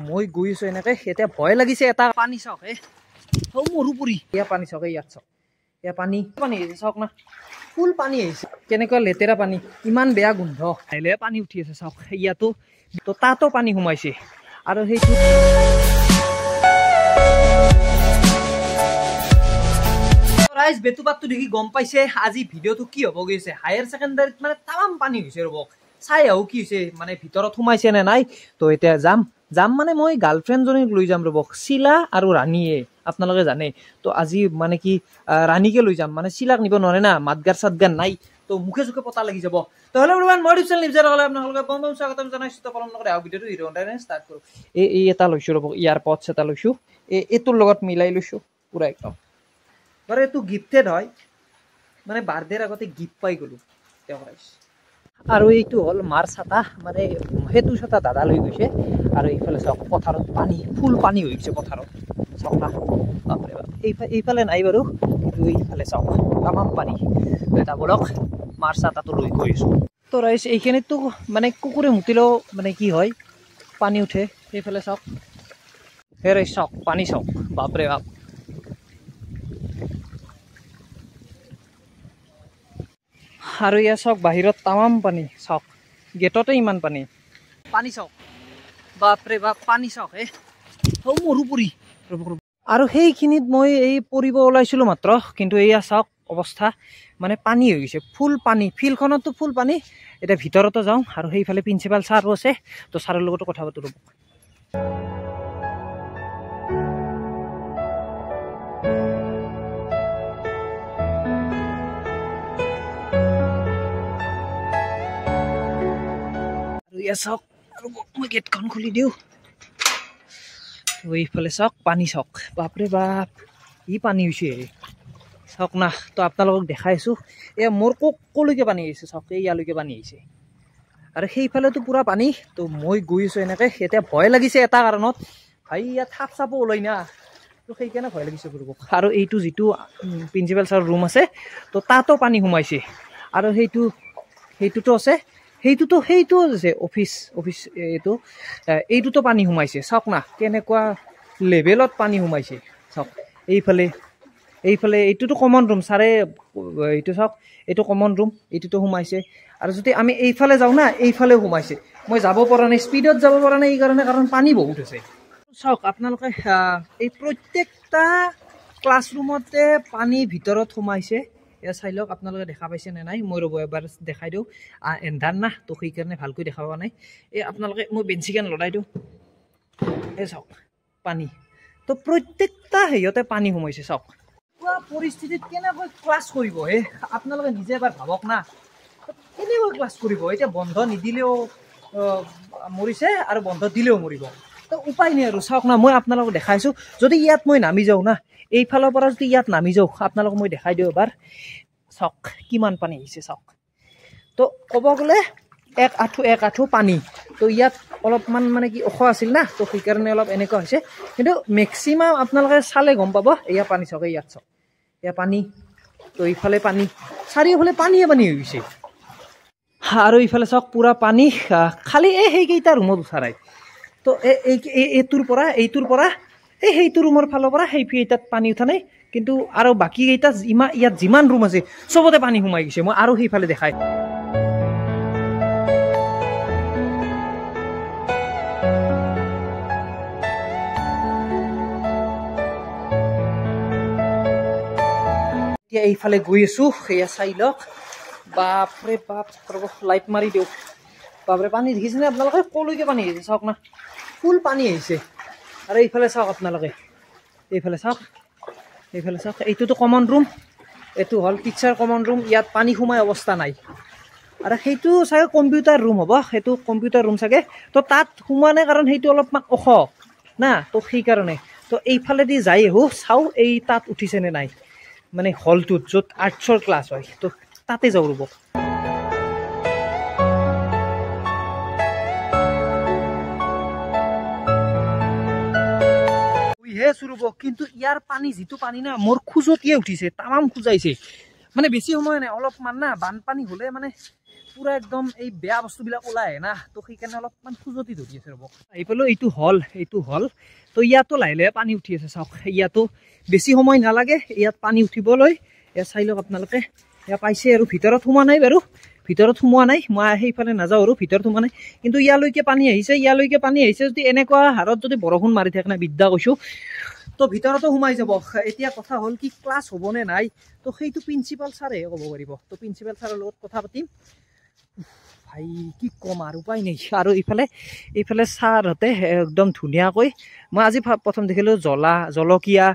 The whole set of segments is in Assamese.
মই গৈ আছো এনেকে এতিয়া ভয় লাগিছে এটা পানী চাওক মৰু পৰি এয়া পানী চাওক ইয়াত চাওক এয়া পানী আহিছে চাওক না ফুল পানী আহিছে কেনেকুৱা লেতেৰা পানী ইমান বেয়া গোন্ধ আহিলে পানী উঠি আছে চাওক ইয়াতো তো তাতো পানী সোমাইছে আৰু সেইটো ৰাইজ বেতুপাতটো দেখি গম পাইছে আজি ভিডিঅ'টো কি হ'ব গৈছে হায়াৰ ছেকেণ্ডাৰীত মানে তামাম পানী হৈছে ৰ'ব চাই আহো কি হৈছে মানে ভিতৰত সোমাইছে নে নাই তো এতিয়া যাম মানে মই গাৰ্লফ্ৰেণ্ডজনীক লৈ যাম ৰ'ব শিলা আৰু ৰাণীয়ে আপোনালোকে জানে তো আজি মানে কি ৰাণীকে লৈ যাম মানে শিলাক নিব নোৱাৰে না মাতগাৰ চাতগাৰ নাই তো মুখে চুখে পতা লাগি যাব তো হেল্ল' এভৰিৱান মই ডিপচেল নিউজৰ হ'লে আপোনালোকে বম স্বাগতম জনাইছো তো পালন কৰি ভিডিঅ'টো হিৰো হণ্ডাৰে ষ্টাৰ্ট কৰোঁ এই এটা লৈছোঁ ৰ'ব ইয়াৰপডছ এটা লৈছোঁ এইটোৰ লগত মিলাই লৈছোঁ পুৰা একদম বাৰু এইটো গিফ্টেড হয় মানে বাৰ্থডেৰ আগতে গিফ্ট পাই গ'লোঁ তেওঁ ৰাইজ আৰু এইটো হ'ল মাৰ ছাতা মানে সেইটো ছাতা দাদা লৈ গৈছে আৰু এইফালে চাওক পথাৰত পানী ফুল পানী হৈ গৈছে পথাৰত চাওক না বাপৰে বাপ এইফালে নাই বাৰু কিন্তু এইফালে চাওক তামাম পানী এটা বলক মাৰ ছাতাটো লৈ গৈ আছোঁ তো ৰাইজ এইখিনিতো মানে কুকুৰে মুতিলেও মানে কি হয় পানী উঠে সেইফালে চাওক হে ৰাইজ চাওক পানী চাওক বাপৰে বাপ আৰু ইয়াত চাওক বাহিৰত তামাম পানী চাওক গেটতে ইমান পানী চাওক বাপৰে বাপ পানী চাওক মৰু পৰি আৰু সেইখিনিত মই এই পৰিব ওলাইছিলোঁ মাত্ৰ কিন্তু এয়া চাওক অৱস্থা মানে পানী হৈ গৈছে ফুল পানী ফিল্ডখনতো ফুল পানী এতিয়া ভিতৰতো যাওঁ আৰু সেইফালে প্ৰিন্সিপাল ছাৰো আছে তো ছাৰৰ লগতো কথা পাতোঁ ৰ'ব চাওক মই গেটখন খুলি দিওঁ এইফালে চাওক পানী চাওক বাপৰে বাপ ই পানী হৈছে চাওক না তো আপোনালোকক দেখাই আছোঁ এয়া মোৰ কলৈকে পানী আহিছে চাওক ইয়ালৈকে পানী আহিছে আৰু সেইফালেতো পূৰা পানী তো মই গৈ আছোঁ এনেকৈ এতিয়া ভয় লাগিছে এটা কাৰণত ভাই ইয়াত সাপ চাপো ওলাই না তো সেইকাৰণে ভয় লাগিছে কৰিব আৰু এইটো যিটো প্ৰিন্সিপাল ছাৰৰ ৰুম আছে তো তাতো পানী সোমাইছে আৰু সেইটোতো আছে সেইটো আছে অফিচ এইটোতো পানী সোমাইছে চাওক না কেনেকুৱা লেভেলত পানী সোমাইছে চাওক এইফালে এইটোতো কমন ৰুম ছাৰে এইটো চাওক এইটো কমন ৰুম এইটোতো সোমাইছে আৰু যদি আমি এইফালে যাওঁ না এইফালেও সোমাইছে মই যাব পৰা নাই স্পীডত যাব পৰা নাই কাৰণ পানী বহুত আছে চাওক আপোনালোকে এই প্ৰত্যেকটা ক্লাছৰুমতে পানী ভিতৰত সোমাইছে এয়া চাই লওক আপোনালোকে দেখা পাইছে নে নাই মই ৰ'ব এবাৰ দেখাই দিওঁ এন্ধাৰ না তো সেইকাৰণে ভালকৈ দেখা পোৱা নাই আপোনালোকে মই বেঞ্চিখন লৰাই দিওঁ চাওক পানী তো প্ৰত্যেকটা হেৰিয়তে পানী সোমাইছে চাওক কোৱা পৰিস্থিতিত কেনেকৈ ক্লাছ কৰিব আপোনালোকে নিজে এবাৰ ভাবক না কেনেকৈ ক্লাছ কৰিব এতিয়া বন্ধ নিদিলেও মৰিছে আৰু বন্ধ দিলেও মৰিব তো উপায় নাই আৰু চাওক না মই আপোনালোকক দেখাইছোঁ যদি ইয়াত মই নামি যাওঁ না এইফালৰ পৰা যদি ইয়াত নামি যাওঁ আপোনালোকক মই দেখাই দিওঁ এবাৰ চাওক কিমান পানী আহিছে চাওক তো ক'ব গ'লে এক আঁঠু পানী তো ইয়াত অলপমান মানে কি ওখ আছিল না তো সেইকাৰণে অলপ এনেকুৱা হৈছে কিন্তু মেক্সিমাম আপোনালোকে চালে গম পাব এয়া পানী চাওক ইয়াত চাওক এয়া পানী তো এইফালে পানী চাৰিওফালে পানীয়ে পানী হৈ গৈছে আৰু এইফালে চাওক পূৰা পানী খালি সেইকেইটা ৰুমত উঠা নাই তো এইটোৰ পৰা সেইটো ৰুমৰ ফালৰ পৰা সেইকেইটাত পানী উঠা নাই কিন্তু আৰু বাকীকেইটা ইয়াত যিমান ৰুম আছে চবতে পানী সোমাই গৈছে মই আৰু সেইফালে দেখাই এতিয়া এইফালে গৈ আছোঁ সেয়া চাই লওক বাপৰে বাপ লাইট মাৰি দিওঁ বাপৰে পানী দেখিছেনে আপোনালোকে কলৈকে পানী আহিছে চাওক না ফুল পানী আহিছে আৰু এইফালে চাওক আপোনালোকে এইফালে চাওক এইটোতো কমন ৰুম এইটো হ'ল টিচাৰ কমন ৰুম ইয়াত পানী সোমাই অৱস্থা নাই আৰু সেইটো চাগে কম্পিউটাৰ ৰুম হ'ব সেইটো কম্পিউটাৰ ৰুম চাগে তো তাত সোমোৱা নাই কাৰণ সেইটো অলপমান ওখ না তো সেইকাৰণে তো এইফালেদি যাই আহোঁ চাওঁ এই তাত উঠিছেনে নাই মানে হলটোত য'ত আৰ্টছৰ ক্লাছ হয় তো তাতে যাওঁ ৰ'ব কিন্তু ইয়াৰ পানী যিটো পানী না মোৰ খোজতিয়ে উঠিছে তামাম খোজাইছে মানে বেছি সময় নাই অলপমান না বানপানী হ'লে মানে পুৰা একদম এই বেয়া বস্তুবিলাক ওলাই আহে না তো সেইকাৰণে অলপমান খুজতি ধৰি আছে ৰ'ব এইফালে এইটো হল তো ইয়াতো লাহে লাহে পানী উঠি আছে চাওক ইয়াতো বেছি সময় নালাগে ইয়াত পানী উঠিবলৈ এয়া চাই লওক আপোনালোকে এয়া পাইছে আৰু ভিতৰত সোমোৱা নাই বাৰু ভিতৰত সোমোৱা নাই মই সেইফালে নাযাওঁ আৰু ভিতৰত সোমোৱা নাই কিন্তু ইয়ালৈকে পানী আহিছে যদি এনেকুৱা হাৰত যদি বৰষুণ মাৰি থাকে না বিদ্যা কৈছোঁ তো ভিতৰতো সোমাই যাব এতিয়া কথা হ'ল কি ক্লাছ হ'বনে নাই তো সেইটো প্ৰিন্সিপাল ছাৰেহে ক'ব পাৰিব তো প্ৰিন্সিপাল ছাৰৰ লগত কথা পাতিম ভাই কি ক'ম আৰু উপায় নাই আৰু এইফালে ছাৰহঁতে একদম ধুনীয়াকৈ মই আজি প্ৰথম দেখিলোঁ জলকীয়া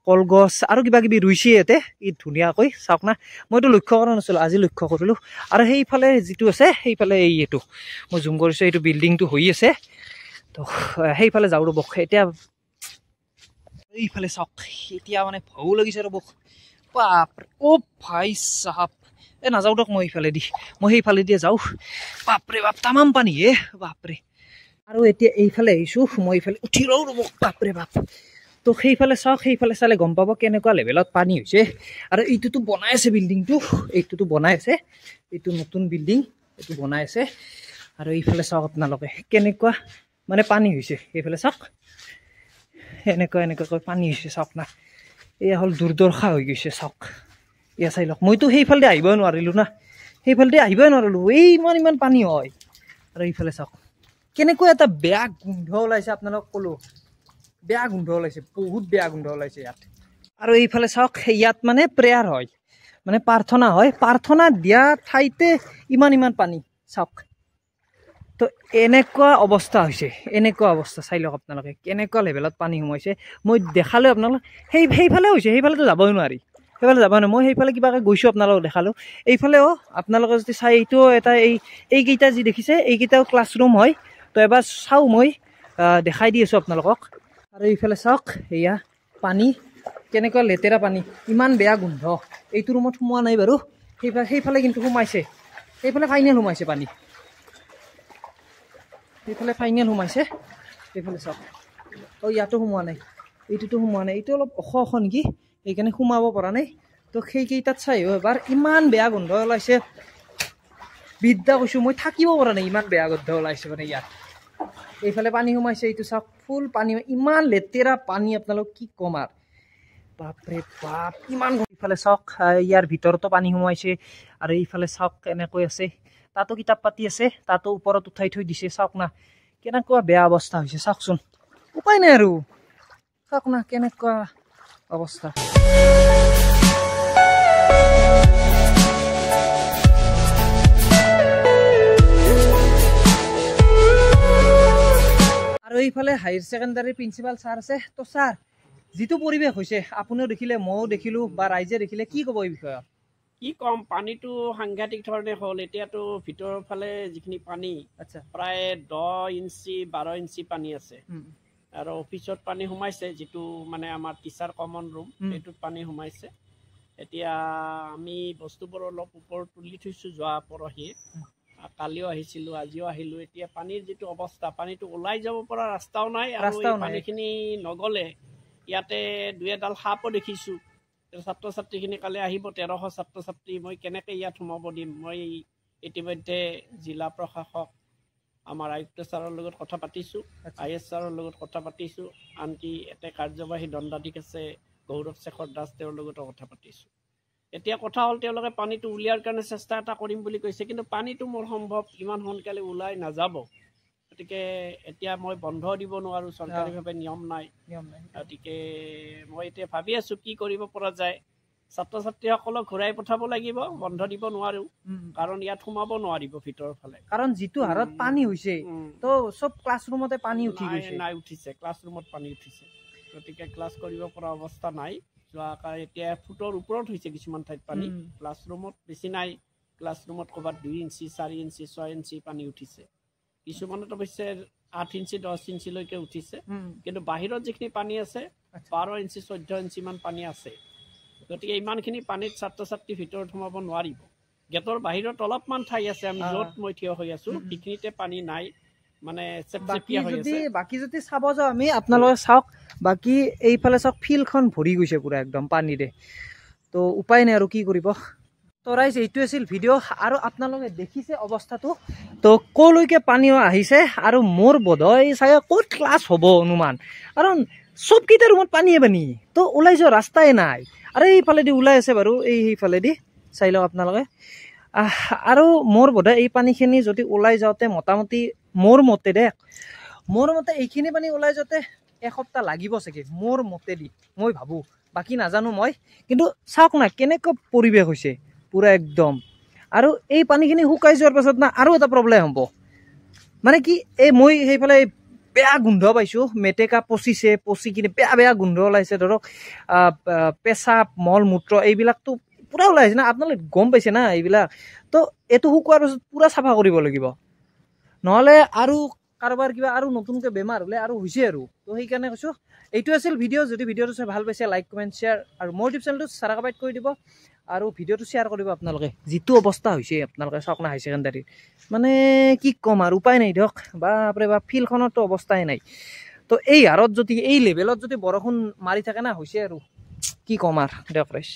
কলগছ আৰু কিবা কিবি ৰুইছে ইয়াতে ই ধুনীয়াকৈ চাওক না মইতো লক্ষ্য কৰা নাছিলোঁ আজি লক্ষ্য কৰিলোঁ আৰু সেইফালে যিটো আছে সেইফালে এইটো মই জুম কৰিছোঁ এইটো বিল্ডিংটো হৈ আছে তো সেইফালে যাওঁ ৰ'ব এতিয়া এইফালে চাওক এতিয়া মানে ভয়ো লাগিছে ৰ'ব বাপৰে অ' ভাই চাহাব নাযাওঁ দিয়ক মই সেইফালে দিয়ে যাওঁ বাপৰে বাপ তামাম পানী বাপৰে আৰু এতিয়া এইফালে আহিছোঁ মই এইফালে উঠি লওঁ ৰ'ব বাপৰে বাপ তো সেইফালে চাওক সেইফালে চালে গম পাব কেনেকুৱা লেভেলত পানী হৈছে আৰু এইটোতো বনাই আছে বিল্ডিংটো এইটো নতুন বিল্ডিং এইটো বনাই আছে আৰু এইফালে চাওক আপোনালোকে কেনেকুৱা মানে পানী হৈছে এইফালে চাওক এনেকুৱাকৈ পানী হৈছে চাওক না এয়া হ'ল দুৰ্দশা হৈ গৈছে চাওক এয়া চাই লওক মইতো সেইফালে আহিবই নোৱাৰিলোঁ না ইমান পানী হয় আৰু এইফালে চাওক কেনেকুৱা এটা বেয়া গোন্ধ ওলাইছে আপোনালোকক ক'লোঁ বেয়া গোন্ধ ওলাইছে বহুত বেয়া গোন্ধ ওলাইছে ইয়াত আৰু এইফালে চাওক ইয়াত মানে প্ৰেয়াৰ হয় মানে প্ৰাৰ্থনা দিয়া ঠাইতে ইমান পানী চাওক তো এনেকুৱা অৱস্থা চাই লওক আপোনালোকে কেনেকুৱা লেভেলত পানী সোমাইছে মই দেখালোঁ আপোনালোক সেইফালে হৈছে সেইফালেতো যাবই নোৱাৰি মই সেইফালে কিবাকৈ গৈছোঁ আপোনালোকক দেখালোঁ এইফালেও আপোনালোকে যদি চাই এইটো এটা এইকেইটা যি দেখিছে এইকেইটাও ক্লাছৰুম হয় তো এবাৰ চাওঁ মই দেখাই দি আছোঁ আপোনালোকক আৰু এইফালে চাওক এয়া পানী কেনেকুৱা লেতেৰা পানী ইমান বেয়া গোন্ধ এইটো ৰুমত সোমোৱা নাই বাৰু সেইফালে কিন্তু সোমাইছে সেইফালে ফাইনেল সোমাইছে পানী এইফালে চাওক ইয়াতো সোমোৱা নাই এইটোতো সোমোৱা নাই এইটো অলপ ওখ নেকি সেইকাৰণে সোমাব পৰা নাই তো সেইকেইটাত চাইও এবাৰ ইমান বেয়া গোন্ধ ওলাইছে বিদ্যা কৈছোঁ মই থাকিব পৰা নাই ইমান বেয়া গোন্ধ ওলাইছে মানে ইয়াত এইফালে পানী সোমাইছে এইটো চাওক ফুল পানী ইমান লেতেৰা পানী আপোনালোক কি ক'ম আৰু বাপৰে বাপ ইমান ইফালে চাওক ইয়াৰ ভিতৰতো পানী সোমাইছে আৰু এইফালে চাওক এনেকৈ আছে তাতো কিতাপ পাতি আছে তাতো ওপৰত উঠাই থৈ দিছে চাওক না কেনেকুৱা বেয়া অৱস্থা হৈছে চাওকচোন উপায় নাই আৰু চাওক না কেনেকুৱা অৱস্থা আৰু এইফালে হায়াৰ ছেকেণ্ডাৰী প্ৰিন্সিপাল ছাৰ আছে তো ছাৰ যিটো পৰিৱেশ হৈছে আপুনিও দেখিলে ময়ো দেখিলোঁ বা ৰাইজে দেখিলে কি ক'ব এই বিষয়ত কি কম পানীটো সাংঘাতিক ধৰণে হ'ল এতিয়াতো ভিতৰৰ ফালে যিখিনি পানী আচ্ছা প্ৰায় 10 ইঞ্চি 12 ইঞ্চি পানী আছে আৰু অফিচত পানী সোমাইছে যিটো মানে আমাৰ টিচাৰ কমন ৰুম সেইটোত পানী সোমাইছে এতিয়া আমি বস্তুবোৰ অলপ ওপৰত তুলি থৈছোঁ যোৱা পৰহি কালিও আহিছিলোঁ আজিও আহিলোঁ এতিয়া পানীৰ যিটো অৱস্থা পানীটো ওলাই যাব পৰা ৰাস্তাও নাই আৰু এই পানীখিনি নগ'লে ইয়াতে 2-এডাল সাপো দেখিছোঁ ছাত্ৰ ছাত্ৰীখিনি কালি আহিব 1300 ছাত্ৰ ছাত্ৰী মই কেনেকৈ ইয়াত সোমাব দিম মই ইতিমধ্যে জিলা প্ৰশাসক আমাৰ আয়ুক্ত ছাৰৰ লগত কথা পাতিছোঁ IS ছাৰৰ লগত কথা পাতিছোঁ আনকি এটা কাৰ্যবাহী দণ্ডাধীশ আছে গৌৰৱ শেখৰ দাস তেওঁৰ লগতো কথা পাতিছোঁ এতিয়া কথা হ'ল তেওঁলোকে পানীটো উলিয়াৰ কাৰণে চেষ্টা এটা কৰিম বুলি কৈছে কিন্তু পানীটো মোৰ সম্ভৱ ইমান সোনকালে ওলাই নাযাব গতিকে এতিয়া মই বন্ধ দিব নোৱাৰোঁ চৰকাৰীভাৱে নিয়ম নাই গতিকে মই এতিয়া ভাবি আছোঁ কি কৰিব পৰা যায় ছাত্ৰ ছাত্ৰীসকলক ঘূৰাই পঠাব লাগিব বন্ধ দিব নোৱাৰোঁ কাৰণ ইয়াত সোমাব নোৱাৰিব ভিতৰৰ ফালে কাৰণ যিটো হাৰত পানী হৈছে তো চব ক্লাছৰুমতে পানী উঠি গৈছে উঠিছে ক্লাছৰুমত পানী উঠিছে গতিকে ক্লাছ কৰিব পৰা অৱস্থা নাই যোৱাকালি এতিয়া ফুটৰ ওপৰত হৈছে কিছুমান ঠাইত পানী ক্লাছৰুমত বেছি নাই ক্লাছৰুমত ক'ৰবাত 2 ইঞ্চি 4 ইঞ্চি 6 ইঞ্চি পানী উঠিছে কিছুমানত অৱশ্যে 8 ইঞ্চি 10 ইঞ্চিলৈকে উঠিছে কিন্তু বাহিৰত যিখিনি পানী আছে 12 ইঞ্চি 14 ইঞ্চিমান পানী আছে গতিকে ইমানখিনি পানীত ছাত্ৰ ছাত্ৰী ভিতৰত সোমাব নোৱাৰিব গেটৰ বাহিৰত অলপমান ঠাই আছে আমি য'ত মই থিয় হৈ আছোঁ সেইখিনিতে পানী নাই মানে বাকী যদি চাব যাওঁ আমি আপোনালোকে চাওক বাকী এইফালে চাওক ফিল্ডখন ভৰি গৈছে পুৰা একদম পানীৰে তো উপায় নাই আৰু কি কৰিব তো ৰাইজ এইটো আছিল ভিডিঅ' আৰু আপোনালোকে দেখিছে অৱস্থাটো তো কলৈকে পানী আহিছে আৰু মোৰ বোধহয় চাগে ক'ত ক্লাছ হ'ব অনুমান কাৰণ চবকেইটা ৰুমত পানীয়ে পানী তো ওলাই যোৱা ৰাস্তাই নাই আৰু এইফালেদি ওলাই আছে বাৰু এইফালেদি চাই লওক আপোনালোকে আৰু মোৰ বোধহয় এই পানীখিনি যদি ওলাই যাওঁতে মোটামুটি মোৰ মতে এইখিনি পানী ওলাই যাওঁতে এসপ্তাহ লাগিব চাগে মোৰ মতেদি মই ভাবোঁ বাকী নাজানো মই কিন্তু চাওক না কেনেকুৱা পৰিৱেশ হৈছে পুৰা একদম আৰু এই পানীখিনি শুকাই যোৱাৰ পাছত না আৰু এটা প্ৰব্লেম হ'ব মানে কি এই মই সেইফালে বেয়া গোন্ধ পাইছোঁ মেটেকা পচি কিনে বেয়া গোন্ধ ওলাইছে ধৰক পেচাব মল মূত্ৰ এইবিলাকতো পুৰা ওলাইছে না আপোনালোকে গম পাইছে না এইবিলাক তো এইটো শুকোৱাৰ পাছত পুৰা চাফা কৰিব লাগিব নহ'লে আৰু কাৰোবাৰ কিবা আৰু নতুনকৈ বেমাৰ হ'লে আৰু হৈছে আৰু তো সেইকাৰণে কৈছোঁ এইটো আছিল ভিডিঅ' যদি ভিডিঅ'টো চাই ভাল পাইছে লাইক কমেণ্ট শ্বেয়াৰ আৰু মোৰ ইউটিউব চেনেলটো ছাবস্ক্ৰাইব কৰি দিব আৰু ভিডিঅ'টো শ্বেয়াৰ কৰিব আপোনালোকে যিটো অৱস্থা হৈছে আপোনালোকে চাওক না হাই ছেকেণ্ডাৰীৰ মানে কি ক'ম আৰু উপায় নাই দিয়ক বাপৰে বাপ ফিল্ডখনতো অৱস্থাই নাই তো এই হাৰত যদি এই লেভেলত যদি বৰষুণ মাৰি থাকে না হৈছে আৰু কি ক'ম আৰু দিয়ক ৰাইজ